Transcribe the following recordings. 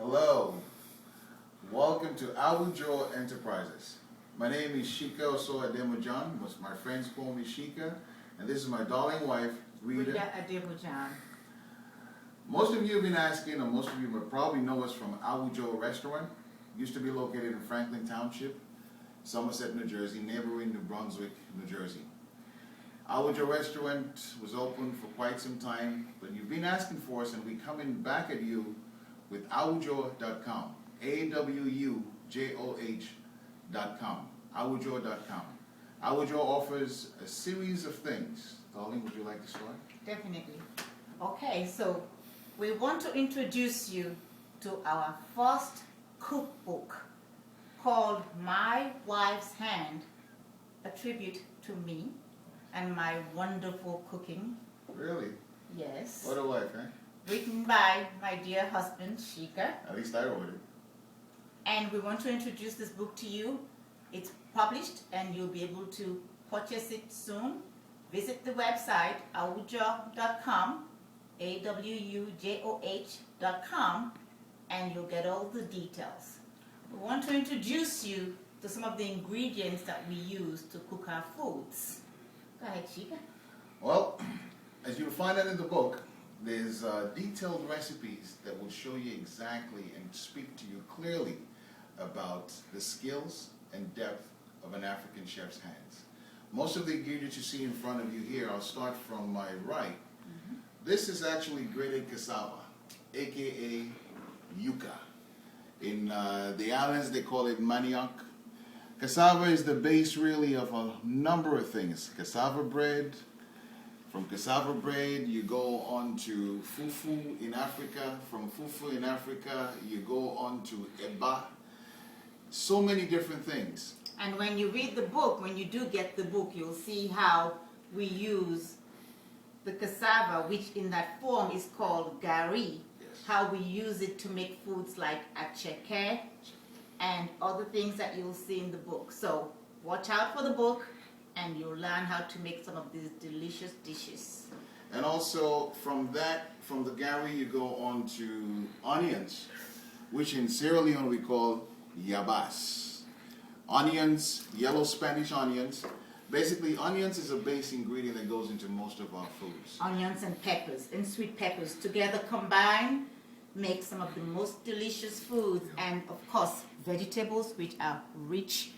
Hello, welcome to Awujoh Enterprises. My name is ademu-john. My friends call me Shika, and this is my darling wife, Rita. Ademu-john. Most of you have been asking, or most of you will probably know us from Awujoh Restaurant. Used to be located in Franklin Township, Somerset, New Jersey, neighboring New Brunswick, New Jersey. Awujoh Restaurant was open for quite some time, but you've been asking for us, and we're coming back at you with Awujoh.com. AWUJOH.com. Awujoh.com. Awujoh offers a series of things. Darling, would you like to start? Definitely. Okay, so we want to introduce you to our first cookbook called My Wife's Hand, a tribute to me and my wonderful cooking. Really? Yes. What a wife, eh? Written by my dear husband, Shika. At least I wrote it. And we want to introduce this book to you. It's published and you'll be able to purchase it soon. Visit the website awujoh.com, AWUJOH.com, and you'll get all the details. We want to introduce you to some of the ingredients that we use to cook our foods. Go ahead, Shika. Well, as you'll find out in the book, there's detailed recipes that will show you exactly and speak to you clearly about the skills and depth of an African chef's hands. Most of the ingredients you see in front of you here, I'll start from my right. This is actually grated cassava, aka yuca. In the islands they call it manioc. Cassava is the base really of a number of things. Cassava bread. From cassava bread, you go on to fufu in Africa. From fufu in Africa, you go on to eba. So many different things. And when you read the book, when you do get the book, you'll see how we use the cassava, which in that form is called gari. Yes. How we use it to make foods like acheke and other things that you'll see in the book. So watch out for the book, and you'll learn how to make some of these delicious dishes. And also from the gari you go on to onions, which in Sierra Leone we call yabas. Onions, yellow Spanish onions. Basically, onions is a base ingredient that goes into most of our foods. Onions and peppers and sweet peppers together combined make some of the most delicious foods, and of course vegetables, which are rich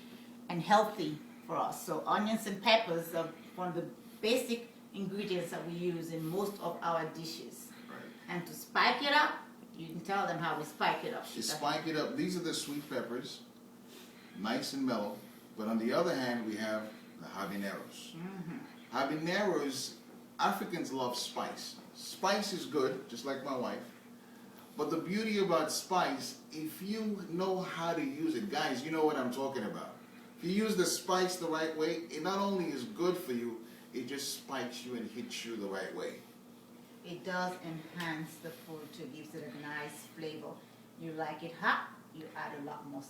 and healthy for us. So onions and peppers are one of the basic ingredients that we use in most of our dishes. Right. And to spike it up, you can tell them how we spike it up. To spike it up, these are the sweet peppers, nice and mellow. But on the other hand, we have the habaneros. Habaneros, Africans love spice. Spice is good, just like my wife. But the beauty about spice, if you know how to use it, guys, you know what I'm talking about. If you use the spice the right way, it not only is good for you, it just spikes you and hits you the right way. It does enhance the food too, gives it a nice flavor. You like it hot, you add a lot more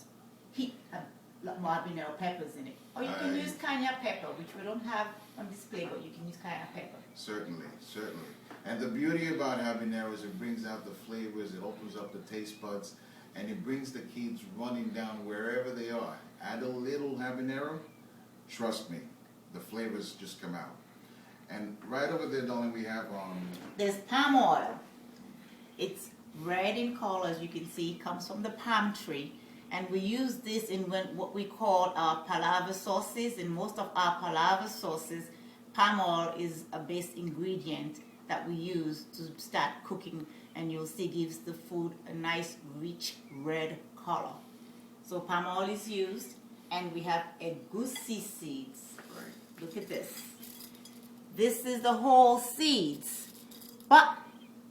heat, a lot more habanero peppers in it. Or you can use cayenne pepper, which we don't have on display, but you can use cayenne pepper. Certainly, certainly. And the beauty about habaneros, it brings out the flavors, it opens up the taste buds, and it brings the kids running down wherever they are. Add a little habanero, trust me, the flavors just come out. And right over there, darling, we have there's palm oil. It's red in color, as you can see. It comes from the palm tree, and we use this in what we call our palaver sauces. In most of our palaver sauces, palm oil is a base ingredient that we use to start cooking, and you'll see gives the food a nice rich red color. So palm oil is used, and we have egusi seeds. right. Look at this. This is the whole seeds, but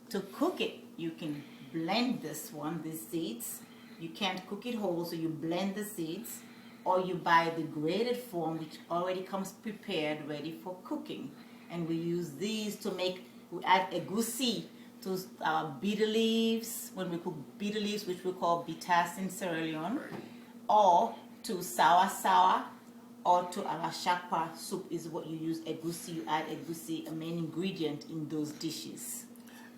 to cook it, you can blend these seeds. You can't cook it whole, so you blend the seeds, or you buy the grated form, which already comes prepared, ready for cooking. And we use these to we add egusi to our bitter leaves, when we cook bitter leaves, which we call bitas in Sierra Leone, or to sour, or to arashakpa soup is what you use egusi. You add egusi, a main ingredient in those dishes.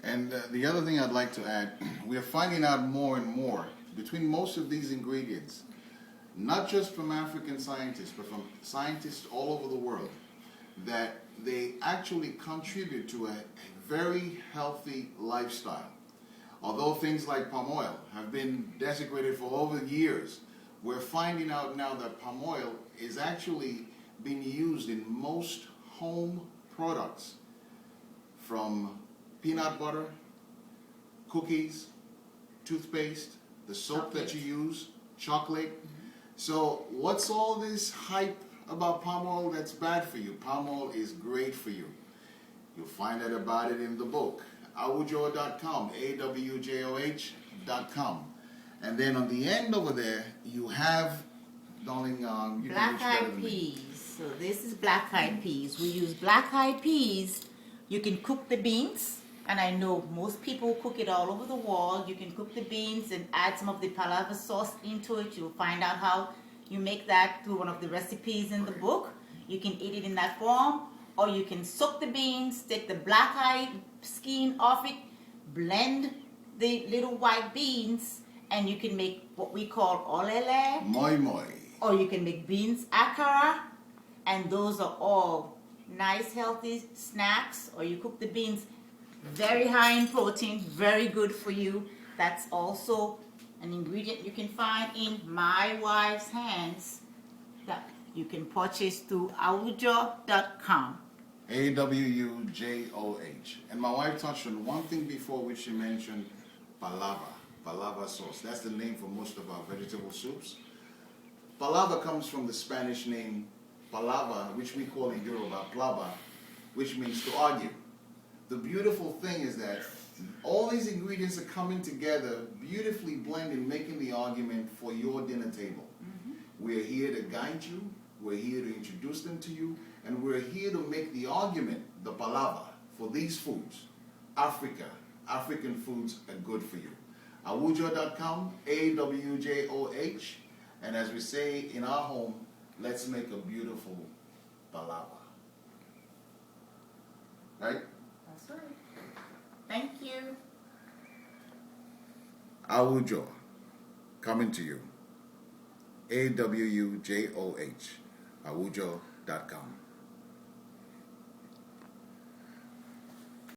And the other thing I'd like to add, we are finding out more and more between most of these ingredients, not just from African scientists, but from scientists all over the world, that they actually contribute to a very healthy lifestyle. Although things like palm oil have been desecrated for over years, we're finding out now that palm oil is actually being used in most home products, from peanut butter, cookies, toothpaste, the soap that you use, chocolate. So what's all this hype about palm oil that's bad for you? Palm oil is great for you. You'll find out about it in the book, Awujoh.com, AWJOH.com. And then on the end over there, you have, darling, you black eyed peas. So this is black eyed peas. We use black eyed peas. You can cook the beans, and I know most people cook it all over the world. You can cook the beans and add some of the palaver sauce into it. You'll find out how you make that through one of the recipes in the book. You can eat it in that form, or you can soak the beans, take the black eye skin off it, blend the little white beans, and you can make what we call olele. Moi moi. Or you can make beans akara, and those are all nice healthy snacks. Or you cook the beans, very high in protein, very good for you. That's also an ingredient you can find in My Wife's Hands that you can purchase through Awujoh.com. AWUJOH. And my wife touched on one thing before, which she mentioned, palaver sauce. That's the name for most of our vegetable soups. Palaver comes from the Spanish name palava, which we call in Yoruba plaba, which means to argue. The beautiful thing is that all these ingredients are coming together, beautifully blended, making the argument for your dinner table. We're here to guide you, we're here to introduce them to you, and we're here to make the argument, the palava, for these foods. African foods are good for you. Awujoh.com, AWJOH, and as we say in our home, let's make a beautiful palava. Right? That's right. Thank you. Awujoh, coming to you. AWUJOH, Awujoh.com.